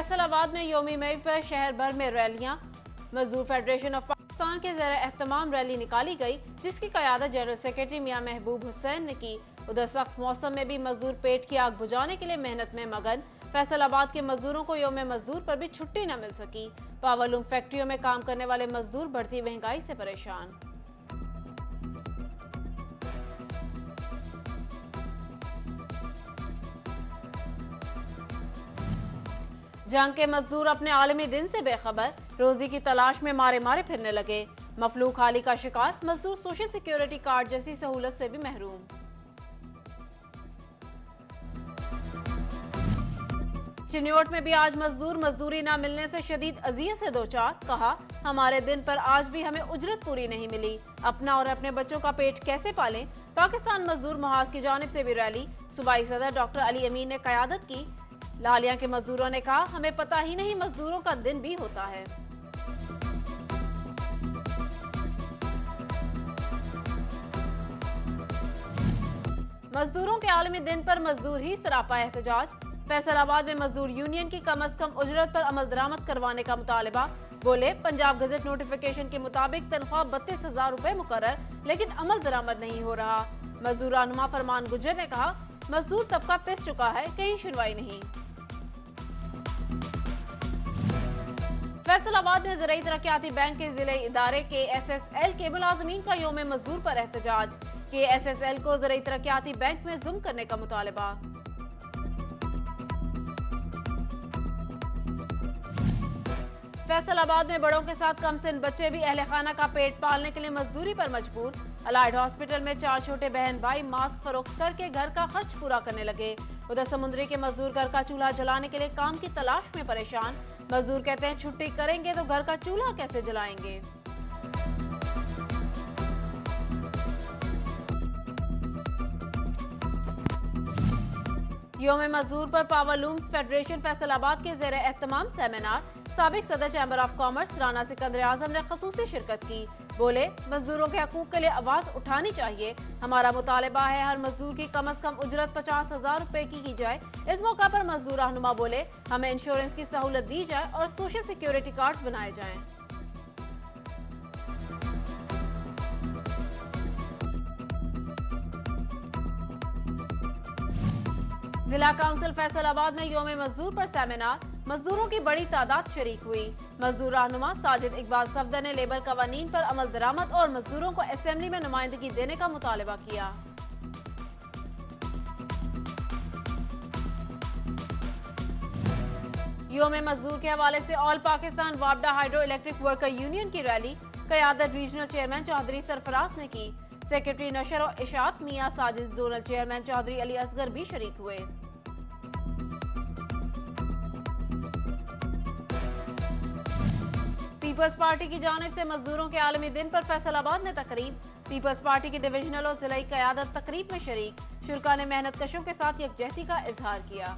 फैसलाबाद में यौमी मई पर शहर भर में रैलियां। मजदूर फेडरेशन ऑफ पाकिस्तान के ज़रिए एहतमाम रैली निकाली गई, जिसकी क़यादत जनरल सेक्रेटरी मियां महबूब हुसैन ने की। उधर सख्त मौसम में भी मजदूर पेट की आग बुझाने के लिए मेहनत में मगन। फैसलाबाद के मजदूरों को यौम मजदूर पर भी छुट्टी न मिल सकी। पावरलूम फैक्ट्रियों में काम करने वाले मजदूर बढ़ती महंगाई से परेशान। जंग के मजदूर अपने आलमी दिन से बेखबर, रोजी की तलाश में मारे मारे फिरने लगे। मफलूक हाली का शिकार, मजदूर सोशल सिक्योरिटी कार्ड जैसी सहूलत से भी महरूम। चिन्योट में भी आज मजदूर मजदूरी न मिलने से शदीद अजियत से दोचार। कहा, हमारे दिन पर आज भी हमें उजरत पूरी नहीं मिली, अपना और अपने बच्चों का पेट कैसे पालें। पाकिस्तान मजदूर महाज की जानिब से भी रैली, सूबाई सदर डॉक्टर अली अमीन ने क़यादत की। लालिया के मजदूरों ने कहा, हमें पता ही नहीं मजदूरों का दिन भी होता है। मजदूरों के आलमी दिन पर मजदूर ही सरापा एहतजाज। फैसलाबाद में मजदूर यूनियन की कम अज कम उजरत पर अमल दरामद करवाने का मुतालबा। बोले, पंजाब गजट नोटिफिकेशन के मुताबिक तनख्वाह 32,000 रुपए मुकर्रर, लेकिन अमल दरामद नहीं हो रहा। मजदूर रहनुमा फरमान गुजर ने कहा, मजदूर तबका पिस चुका है, कहीं सुनवाई नहीं। फैसलाबाद में ज़राई तरक्याती बैंक के जिले इदारे KSSL के मुलाजमीन का यौम मजदूर पर एहतजाज। KSSL को ज़राई तरक्याती बैंक में जुम करने का मुतालबा। फैसलाबाद में बड़ों के साथ कमसिन बच्चे भी अहले खाना का पेट पालने के लिए मजदूरी पर मजबूर। अलाइड हॉस्पिटल में 4 छोटे बहन भाई मास्क फरोख्त करके घर का खर्च पूरा करने लगे। उधर समुद्री के मजदूर घर का चूल्हा जलाने के लिए काम की तलाश में परेशान। मजदूर कहते हैं, छुट्टी करेंगे तो घर का चूल्हा कैसे जलाएंगे। यौम मजदूर पर पावरलूम्स फेडरेशन फैसलाबाद के ज़ेरे एहतमाम सेमिनार। साबिक सदर chamber of commerce Rana Sikandar Azam ने खसूसी शिरकत की। बोले, मजदूरों के हकूक के लिए आवाज उठानी चाहिए। हमारा मुतालबा है हर मजदूर की कम अज कम उजरत 50,000 रुपए की जाए। इस मौका पर मजदूर रहनुमा बोले, हमें इंश्योरेंस की सहूलत दी जाए और सोशल सिक्योरिटी कार्ड्स बनाए जाएं। जिला काउंसिल फैसलाबाद में यौम मजदूर पर सेमिनार। मजदूरों की बड़ी तादाद शरीक हुई। मजदूर रहनुमा साजिद इकबाल सफदर ने लेबर कवानीन पर अमल दरामद और मजदूरों को असेंबली में नुमाइंदगी देने का मुतालबा किया। यौम मजदूर के हवाले से ऑल पाकिस्तान वापडा हाइड्रो इलेक्ट्रिक वर्कर यूनियन की रैली क़यादत रीजनल चेयरमैन चौधरी सरफराज ने की। सेक्रेटरी नशर और इशात मियां साजिद, जोनल चेयरमैन चौधरी अली असगर भी शरीक हुए। पीपल्स पार्टी की जानिब से मजदूरों के आलमी दिन पर फैसलाबाद में तकरीब। पीपल्स पार्टी की डिविजनल और जिलाई क़यादत तकरीब में शरीक। शुरका ने मेहनत कशों के साथ यकजहती का इजहार किया।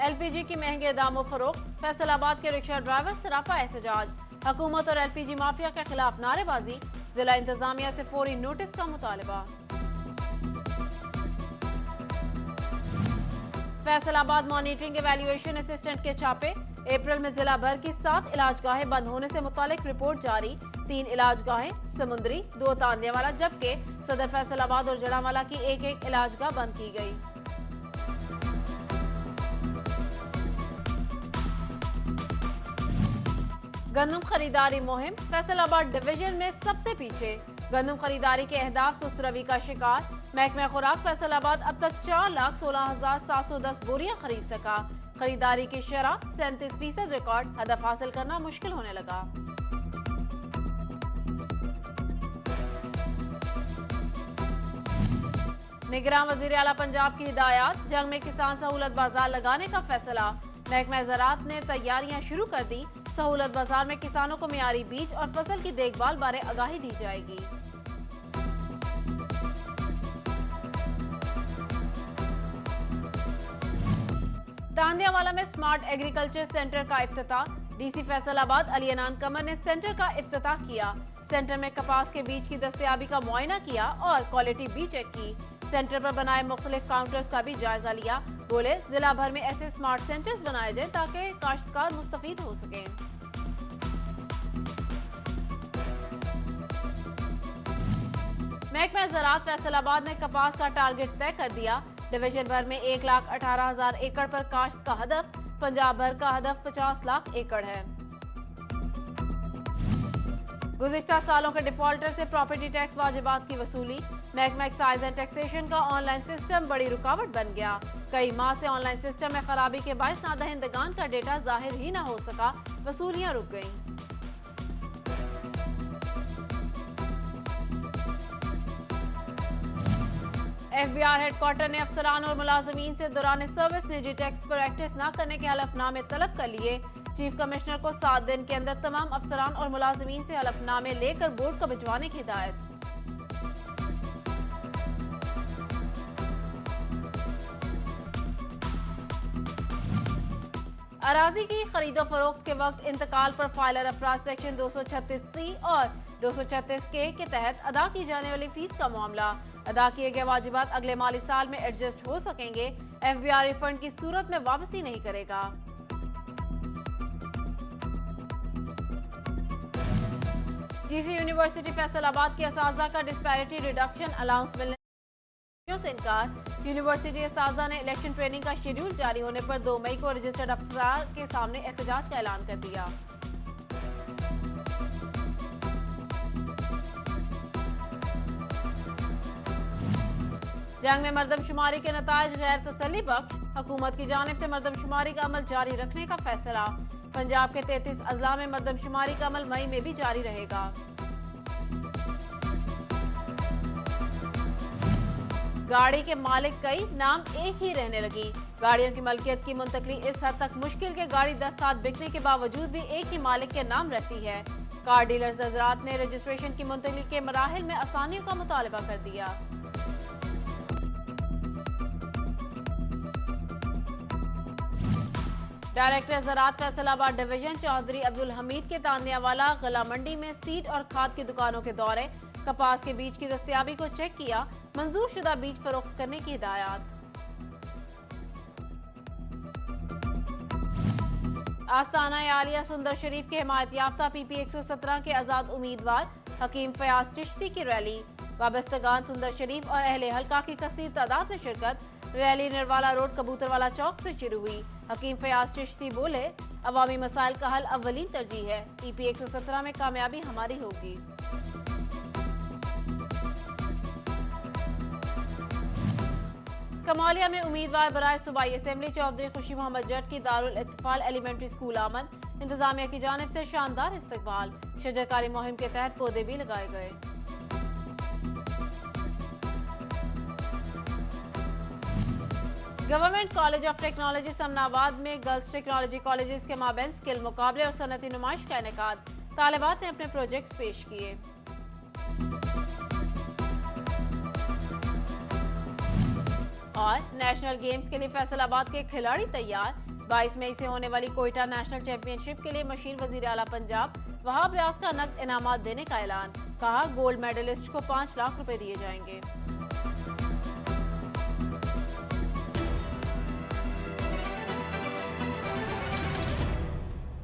LPG की महंगे दामों फरोख्त। फैसलाबाद के रिक्शा ड्राइवर सरापा एहतजाज। हुकूमत और LPG माफिया के खिलाफ नारेबाजी। जिला इंतजामिया से फौरी नोटिस का मुतालबा। फैसलाबाद मॉनिटरिंग एवैल्यूएशन असिस्टेंट के छापे। अप्रैल में जिला भर की 7 इलाजगाहें बंद होने से मुतालिक रिपोर्ट जारी। 3 इलाजगाहें समुंदरी, 2 तांदियावाला, जबकि सदर फैसलाबाद और जड़ावाला की एक इलाजगाह बंद की गई। गंदम खरीदारी मुहिम। फैसलाबाद डिवीजन में सबसे पीछे। गंदम खरीदारी के अहदाफ सुस्त रवि का शिकार। महकमा खुराक फैसलाबाद अब तक 4,16,710 बोरियां खरीद सका। खरीदारी की शरह 37% रिकॉर्ड। हदफ हासिल करना मुश्किल होने लगा। निगरान वजीर आला पंजाब की हिदायत। जंग में किसान सहूलत बाजार लगाने का फैसला। महकमा ज़राअत ने तैयारियां शुरू कर दी। सहूलत बाजार में किसानों को मियारी बीज और फसल की देखभाल बारे आगाही दी जाएगी। तांदियावाला में स्मार्ट एग्रीकल्चर सेंटर का इफ्तिताह। DC फैसलाबाद अली अनान कमर ने सेंटर का इफ्तिताह किया। सेंटर में कपास के बीज की दस्तयाबी का मुआयना किया और क्वालिटी भी चेक की। सेंटर पर बनाए मुख्तलिफ काउंटर्स का भी जायजा लिया। बोले जिला भर में ऐसे स्मार्ट सेंटर्स बनाए जाए ताकि काश्तकार मुस्तफीद हो सकें। महकमा ज़राअत फैसलाबाद ने कपास का टारगेट तय कर दिया। डिवीजन भर में 1,18,000 एकड़ पर काश्त का हदफ, पंजाब भर का हदफ 50 लाख एकड़ है। गुज़िश्ता सालों के डिफॉल्टर से प्रॉपर्टी टैक्स वाजिबात की वसूली। महकमा एक्साइज एंड टैक्सेशन का ऑनलाइन सिस्टम बड़ी रुकावट बन गया। कई माह से ऑनलाइन सिस्टम में खराबी के बायस नादहिंदगान का डेटा जाहिर ही न हो सका, वसूलियां रुक गईं। FBI हेडक्वार्टर ने अफसरान और मुलाजमीन से दौरान सर्विस निजी टैक्स प्रैक्टिस न करने के हलफनामे तलब कर लिए। चीफ कमिश्नर को 7 दिन के अंदर तमाम अफसरान और मुलाजमीन से हलफनामे लेकर बोर्ड को भिजवाने की हिदायत। अराजी की खरीदो फरोख्त के वक्त इंतकाल पर फाइलर अफराज सेक्शन 236C और 236K के तहत अदा की जाने वाली फीस का मामला। अदा किए गए वाजिबात अगले माली साल में एडजस्ट हो सकेंगे। FBI रिफंड की सूरत में वापसी नहीं करेगा। GC यूनिवर्सिटी फैसलाबाद के असाजा का डिस्पैरिटी रिडक्शन अलाउंस मिलने से इनकार। यूनिवर्सिटी असाजा ने इलेक्शन ट्रेनिंग का शेड्यूल जारी होने पर 2 मई को रजिस्टर्ड अफसर के सामने एहतजाज का ऐलान कर दिया। जंग में मर्दमशुमारी के नताइज गैर तसल्ली बख्श। हुकूमत की जानिब से मर्दमशुमारी का अमल जारी रखने का फैसला। पंजाब के 33 अजला में मर्दमशुमारी का अमल मई में भी जारी रहेगा। गाड़ी के मालिक कई, नाम एक ही रहने लगी। गाड़ियों की मलकियत की मुंतकली इस हद तक मुश्किल के गाड़ी 10 साल बिकने के बावजूद भी एक ही मालिक के नाम रहती है। कार डीलर्स हजरात ने रजिस्ट्रेशन की मुंतकली के मराहिल में आसानियों का मुतालबा कर दिया। डायरेक्टर ज़राअत फैसलाबाद डिवीजन चौधरी अब्दुल हमीद के तानियावाला गला मंडी में सीड और खाद की दुकानों के दौरे। कपास के बीज की दस्तयाबी को चेक किया। मंजूर शुदा बीज फरोख्त करने की हिदायत। आस्ताना आलिया सुंदर शरीफ के हिमायत याफ्ता PP 117 के आजाद उम्मीदवार हकीम फयाज चिश्ती की रैली। वाबस्तगान सुंदर शरीफ और अहले हल्का की कसीर तादाद में शिरकत। रैली निर्वाला रोड कबूतरवाला चौक से शुरू हुई। हकीम फयाज चिश्ती बोले अवामी मसाइल का हल अव्वलीन तरजीह है। PP 117 में कामयाबी हमारी होगी। कमालिया में उम्मीदवार बराए सूबाई असेंबली चौधरी खुशी मोहम्मद जट की दारुल इत्तफाल एलिमेंट्री स्कूल आमद। इंतजामिया की जानिब से शानदार इस्तकबाल। शजरकारी मुहिम के तहत पौधे भी लगाए गए। Government college of technology Samanabad में गर्ल्स टेक्नोलॉजी कॉलेजेस के माबैन स्किल मुकाबले और सनती नुमाइश का इनेकाद। तालिबात ने अपने प्रोजेक्ट्स पेश किए। और नेशनल गेम्स के लिए फैसलाबाद के खिलाड़ी तैयार। 22 मई से होने वाली कोयटा नेशनल चैंपियनशिप के लिए मशीर वजीर आला पंजाब वहाब रियाज का नकद इनामात देने का ऐलान। कहा गोल्ड मेडलिस्ट को 5 लाख रुपए दिए जाएंगे।